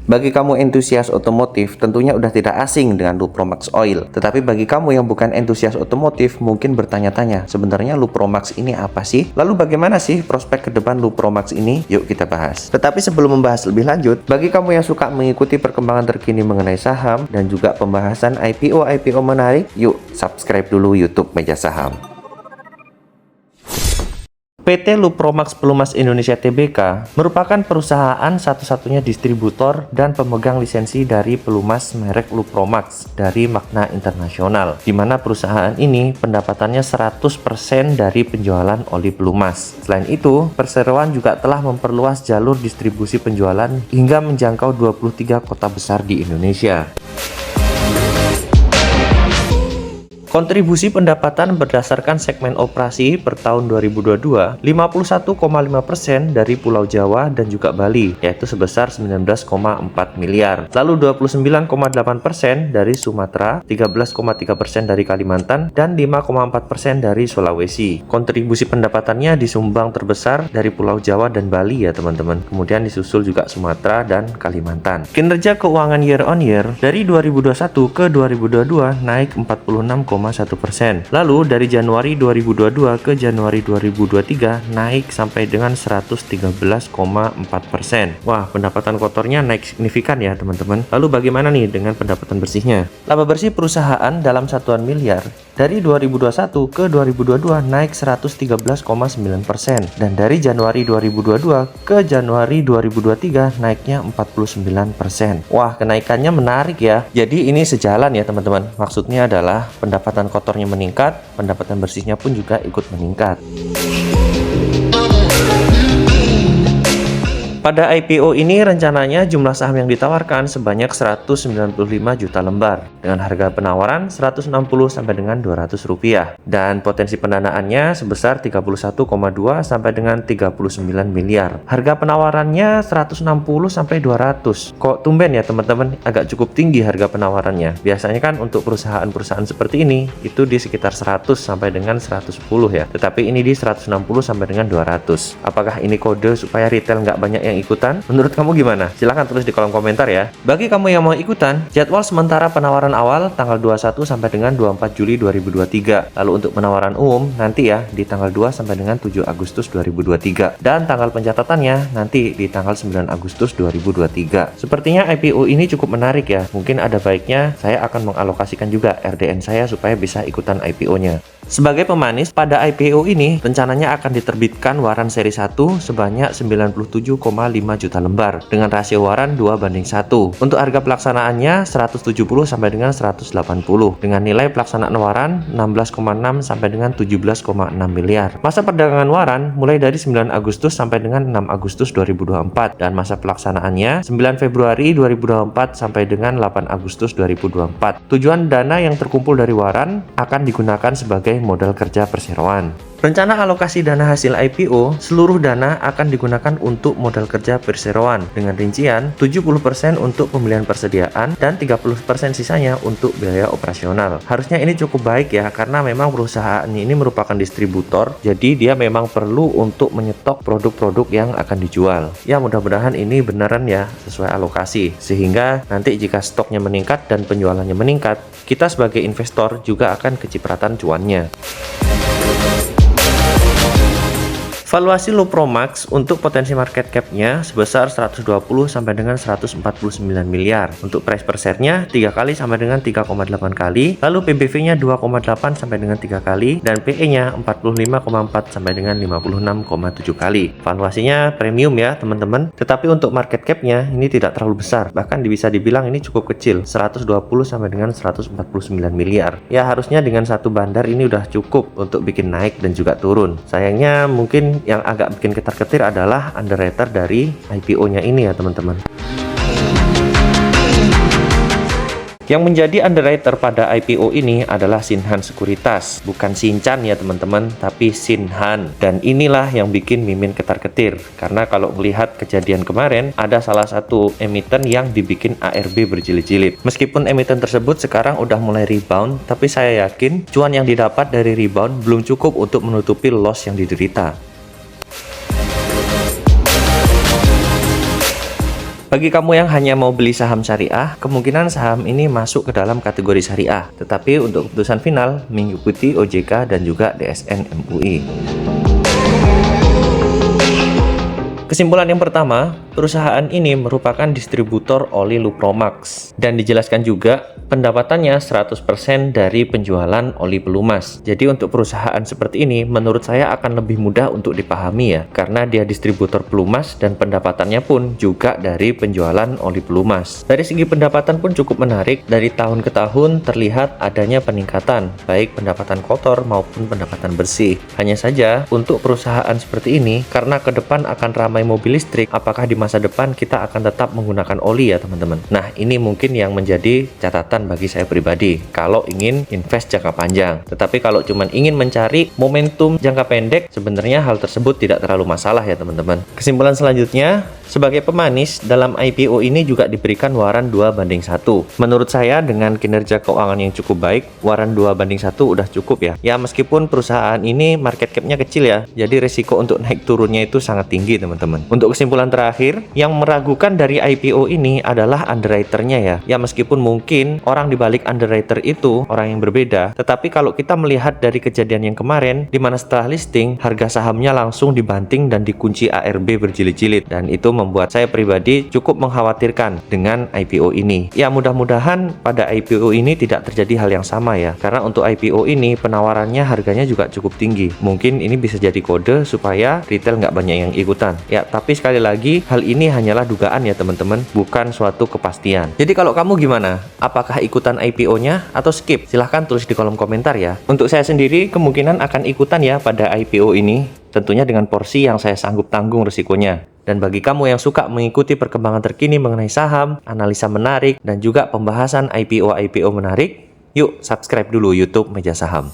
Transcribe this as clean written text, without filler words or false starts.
Bagi kamu entusias otomotif, tentunya udah tidak asing dengan Lupromax Oil. Tetapi bagi kamu yang bukan entusias otomotif, mungkin bertanya-tanya, sebenarnya Lupromax ini apa sih? Lalu bagaimana sih prospek ke depan Lupromax ini? Yuk kita bahas. Tetapi sebelum membahas lebih lanjut, bagi kamu yang suka mengikuti perkembangan terkini mengenai saham dan juga pembahasan IPO menarik, yuk subscribe dulu YouTube Meja Saham. PT Lupromax Pelumas Indonesia Tbk merupakan perusahaan satu-satunya distributor dan pemegang lisensi dari pelumas merek Lupromax dari makna internasional, di mana perusahaan ini pendapatannya 100% dari penjualan oli pelumas. Selain itu, perseroan juga telah memperluas jalur distribusi penjualan hingga menjangkau 23 kota besar di Indonesia. Kontribusi pendapatan berdasarkan segmen operasi per tahun 2022, 51,5% dari Pulau Jawa dan juga Bali, yaitu sebesar 19,4 miliar. Lalu 29,8% dari Sumatera, 13,3% dari Kalimantan, dan 5,4% dari Sulawesi. Kontribusi pendapatannya disumbang terbesar dari Pulau Jawa dan Bali ya teman-teman. Kemudian disusul juga Sumatera dan Kalimantan. Kinerja keuangan year on year dari 2021 ke 2022 naik 46,1%. Lalu dari Januari 2022 ke Januari 2023 naik sampai dengan 113,4%. Wah, pendapatan kotornya naik signifikan ya teman-teman. Lalu bagaimana nih dengan pendapatan bersihnya? Laba bersih perusahaan dalam satuan miliar dari 2021 ke 2022 naik 113,9%, dan dari Januari 2022 ke Januari 2023 naiknya 49%. Wah, kenaikannya menarik ya. Jadi ini sejalan ya teman-teman. Maksudnya adalah pendapatan kotornya meningkat, pendapatan bersihnya pun juga ikut meningkat. Pada IPO ini rencananya jumlah saham yang ditawarkan sebanyak 195 juta lembar dengan harga penawaran 160 sampai dengan 200 rupiah, dan potensi pendanaannya sebesar 31,2 sampai dengan 39 miliar. Harga penawarannya 160 sampai 200. Kok tumben ya teman-teman, agak cukup tinggi harga penawarannya. Biasanya kan untuk perusahaan-perusahaan seperti ini itu di sekitar 100 sampai dengan 110 ya. Tetapi ini di 160 sampai dengan 200. Apakah ini kode supaya retail nggak banyak yang ikutan? Menurut kamu gimana? Silahkan tulis di kolom komentar ya. Bagi kamu yang mau ikutan, jadwal sementara penawaran awal tanggal 21 sampai dengan 24 Juli 2023. Lalu untuk penawaran umum nanti ya di tanggal 2 sampai dengan 7 Agustus 2023. Dan tanggal pencatatannya nanti di tanggal 9 Agustus 2023. Sepertinya IPO ini cukup menarik ya. Mungkin ada baiknya saya akan mengalokasikan juga RDN saya supaya bisa ikutan IPO-nya. Sebagai pemanis, pada IPO ini rencananya akan diterbitkan waran seri 1 sebanyak 97,5 juta lembar dengan rasio waran 2:1. Untuk harga pelaksanaannya 170 sampai dengan 180 dengan nilai pelaksanaan waran 16,6 sampai dengan 17,6 miliar. Masa perdagangan waran mulai dari 9 Agustus sampai dengan 6 Agustus 2024 dan masa pelaksanaannya 9 Februari 2024 sampai dengan 8 Agustus 2024. Tujuan dana yang terkumpul dari waran akan digunakan sebagai modal kerja perseroan. Rencana alokasi dana hasil IPO, seluruh dana akan digunakan untuk modal kerja perseroan dengan rincian 70% untuk pembelian persediaan dan 30% sisanya untuk biaya operasional. Harusnya ini cukup baik ya, karena memang perusahaan ini merupakan distributor, jadi dia memang perlu untuk menyetok produk-produk yang akan dijual. Ya, mudah-mudahan ini beneran ya sesuai alokasi, sehingga nanti jika stoknya meningkat dan penjualannya meningkat, kita sebagai investor juga akan kecipratan cuannya. Valuasi Lupromax untuk potensi market cap-nya sebesar 120 sampai dengan 149 miliar. Untuk price per share-nya 3 kali sampai dengan 3,8 kali, lalu PBV-nya 2,8 sampai dengan 3 kali, dan PE-nya 45,4 sampai dengan 56,7 kali. Valuasinya premium ya teman-teman, tetapi untuk market cap-nya ini tidak terlalu besar, bahkan bisa dibilang ini cukup kecil, 120 sampai dengan 149 miliar. Ya harusnya dengan satu bandar ini udah cukup untuk bikin naik dan juga turun. Sayangnya mungkin yang agak bikin ketar-ketir adalah underwriter dari IPO-nya ini ya teman-teman. Yang menjadi underwriter pada IPO ini adalah Shinhan Sekuritas, bukan Shinchan ya teman-teman, tapi Shinhan. Dan inilah yang bikin Mimin ketar-ketir, karena kalau melihat kejadian kemarin, ada salah satu emiten yang dibikin ARB berjilid-jilid. Meskipun emiten tersebut sekarang udah mulai rebound, tapi saya yakin cuan yang didapat dari rebound belum cukup untuk menutupi loss yang diderita. Bagi kamu yang hanya mau beli saham syariah, kemungkinan saham ini masuk ke dalam kategori syariah. Tetapi untuk keputusan final mengikuti OJK dan juga DSN MUI. Kesimpulan yang pertama, perusahaan ini merupakan distributor oli Lupromax dan dijelaskan juga pendapatannya 100% dari penjualan oli pelumas. Jadi untuk perusahaan seperti ini menurut saya akan lebih mudah untuk dipahami ya, karena dia distributor pelumas dan pendapatannya pun juga dari penjualan oli pelumas. Dari segi pendapatan pun cukup menarik, dari tahun ke tahun terlihat adanya peningkatan baik pendapatan kotor maupun pendapatan bersih. Hanya saja untuk perusahaan seperti ini, karena ke depan akan ramai mobil listrik, apakah di masa depan kita akan tetap menggunakan oli ya teman-teman. Nah, ini mungkin yang menjadi catatan bagi saya pribadi kalau ingin invest jangka panjang. Tetapi kalau cuma ingin mencari momentum jangka pendek, sebenarnya hal tersebut tidak terlalu masalah ya teman-teman. Kesimpulan selanjutnya, sebagai pemanis dalam IPO ini juga diberikan waran 2:1. Menurut saya dengan kinerja keuangan yang cukup baik, waran 2:1 udah cukup ya. Ya meskipun perusahaan ini market cap-nya kecil ya, jadi resiko untuk naik turunnya itu sangat tinggi teman-teman. Untuk kesimpulan terakhir, yang meragukan dari IPO ini adalah underwriter-nya ya. Ya meskipun mungkin orang di balik underwriter itu orang yang berbeda, tetapi kalau kita melihat dari kejadian yang kemarin, di mana setelah listing harga sahamnya langsung dibanting dan dikunci ARB berjilid-jilid, dan itu membuat saya pribadi cukup mengkhawatirkan dengan IPO ini. Ya mudah-mudahan pada IPO ini tidak terjadi hal yang sama ya, karena untuk IPO ini penawarannya harganya juga cukup tinggi. Mungkin ini bisa jadi kode supaya retail nggak banyak yang ikutan. Ya tapi sekali lagi hal ini hanyalah dugaan ya teman-teman, bukan suatu kepastian. Jadi kalau kamu gimana? Apakah ikutan IPO-nya atau skip? Silahkan tulis di kolom komentar ya. Untuk saya sendiri kemungkinan akan ikutan ya pada IPO ini, tentunya dengan porsi yang saya sanggup tanggung risikonya. Dan bagi kamu yang suka mengikuti perkembangan terkini mengenai saham, analisa menarik, dan juga pembahasan IPO menarik, yuk subscribe dulu YouTube Meja Saham.